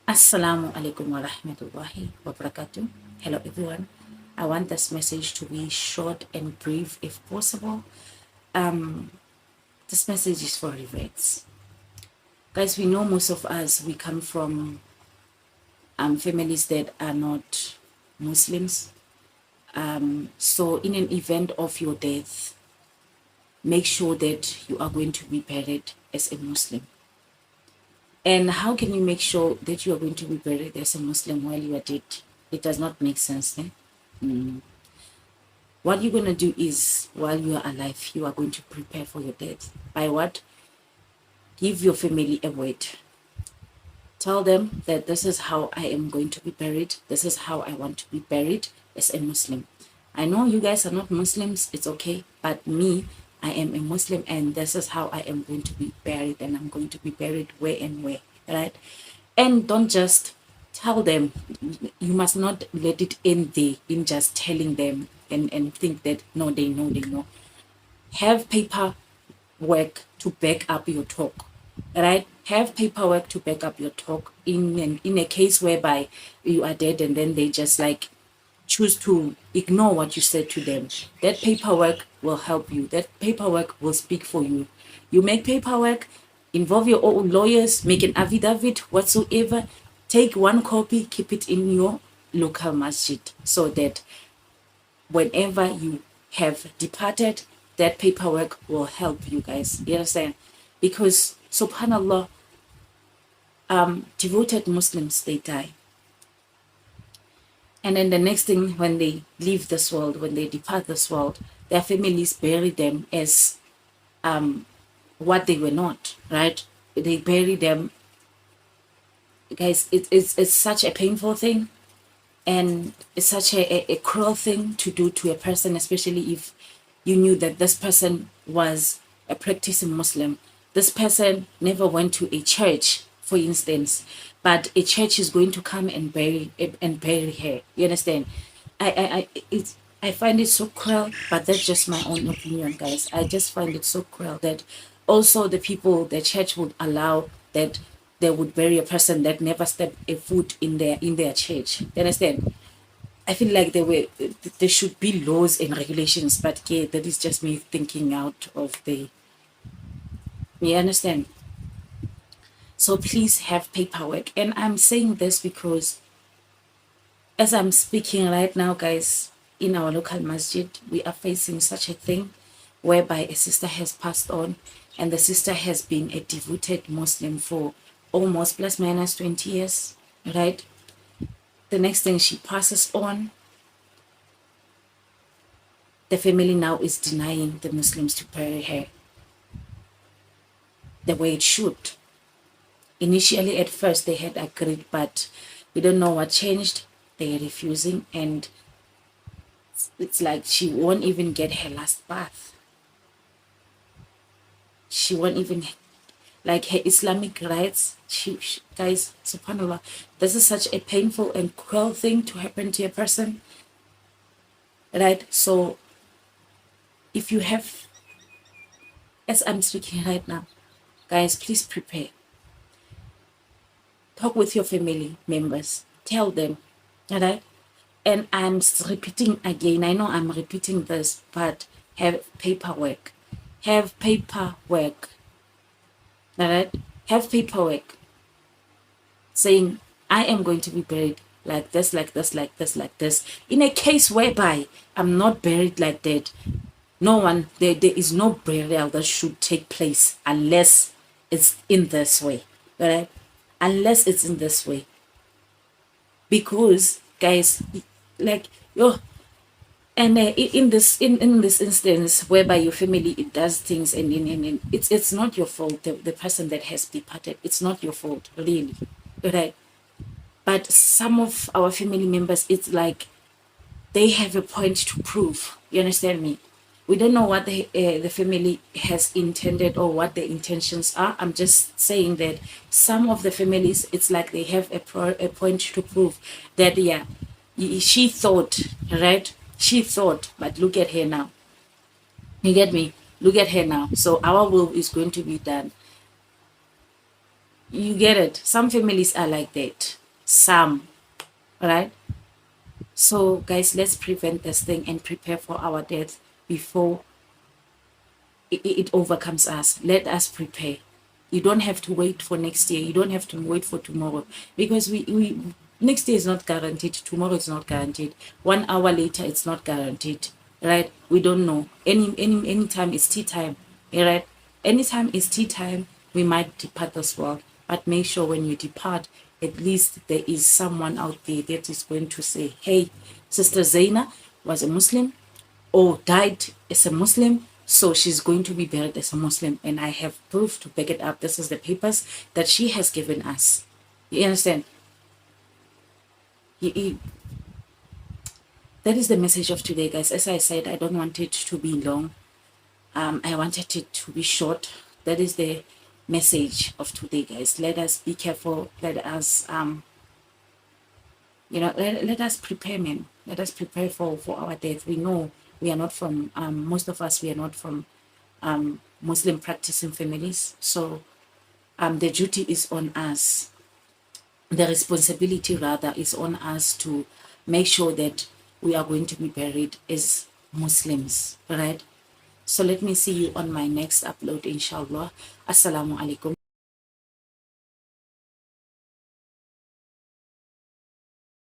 Assalamu alaikum wa rahmatullahi wa barakatuh. Hello everyone. I want this message to be short and brief if possible. This message is for reverts. Guys, we know most of us, we come from families that are not Muslims. So in an event of your death, make sure that you are going to be buried as a Muslim. And how can you make sure that you are going to be buried as a Muslim while you are dead? It does not make sense. What you're going to do is, while you are alive, you are going to prepare for your death. By what? Give your family a word. Tell them that this is how I am going to be buried. This is how I want to be buried as a Muslim. I know you guys are not Muslims, it's okay. But me, I am a Muslim, and this is how I am going to be buried, and I'm going to be buried where and where, right? And don't just tell them. You must not let it end there in just telling them and think that no, they know. Have paperwork to back up your talk, right? Have paperwork to back up your talk in a case whereby you are dead and then they just like choose to ignore what you said to them. That paperwork will help you. That paperwork will speak for you. You make paperwork, involve your own lawyers, make an affidavit, whatsoever. Take one copy, keep it in your local masjid so that whenever you have departed, that paperwork will help you guys. You understand? Because subhanallah, devoted Muslims, they die. And then the next thing, when they leave this world, when they depart this world, their families bury them as what they were not, right? They bury them. Guys, it's such a painful thing, and it's such a cruel thing to do to a person, especially if you knew that this person was a practicing Muslim. This person never went to a church, for instance, but a church is going to come and bury her. You understand? I find it so cruel, but that's just my own opinion, guys. I just find it so cruel that also the church would allow that they would bury a person that never stepped a foot in their church. You understand? I feel like there should be laws and regulations, but yeah, that is just me thinking out of the. You understand? So please have paperwork, and I'm saying this because as I'm speaking right now, guys, in our local masjid, we are facing such a thing whereby a sister has passed on, and the sister has been a devoted Muslim for almost plus minus 20 years, right? The next thing, she passes on. The family now is denying the Muslims to bury her the way it should. Initially, at first, they had agreed, but we don't know what changed. They are refusing, and it's like she won't even get her last bath. She won't even, like, her Islamic rights. Guys, subhanallah, this is such a painful and cruel thing to happen to a person, right? So if you have, as I'm speaking right now, guys, please prepare. Talk with your family members. Tell them, all right? And I'm repeating again. I know I'm repeating this, but have paperwork. Have paperwork. All right? Have paperwork saying, I am going to be buried like this, like this, like this, like this. In a case whereby I'm not buried like that, there is no burial that should take place unless it's in this way. All right? Unless it's in this way. Because, guys, like, and in this instance whereby your family, it does things, and it's not your fault, the person that has departed, it's not your fault, really, right? But some of our family members, it's like they have a point to prove. You understand me? We don't know what the family has intended or what the intentions are. I'm just saying that some of the families, it's like they have a point to prove that, yeah, she thought, right? She thought, but look at her now. You get me? Look at her now. So our will is going to be done. You get it? Some families are like that. Some, right? So, guys, let's prevent this thing and prepare for our death before it overcomes us. Let us prepare. You don't have to wait for next year. You don't have to wait for tomorrow, because we next year is not guaranteed. Tomorrow is not guaranteed. 1 hour later, it's not guaranteed. Right? We don't know. Any time is tea time. Right? Anytime is tea time. We might depart this world, but make sure when you depart, at least there is someone out there that is going to say, "Hey, Sister Zaina was a Muslim, or died as a Muslim, so she's going to be buried as a Muslim, and I have proof to back it up. This is the papers that she has given us." You understand? That is the message of today, guys. As I said, I don't want it to be long. I wanted it to be short. That is the message of today, guys. Let us be careful. Let us let us prepare, man. Let us prepare for our death. We know we are not from most of us, we are not from Muslim practicing families. So the duty is on us. The responsibility rather is on us to make sure that we are going to be buried as Muslims, right? So let me see you on my next upload, inshallah. Assalamu alaikum.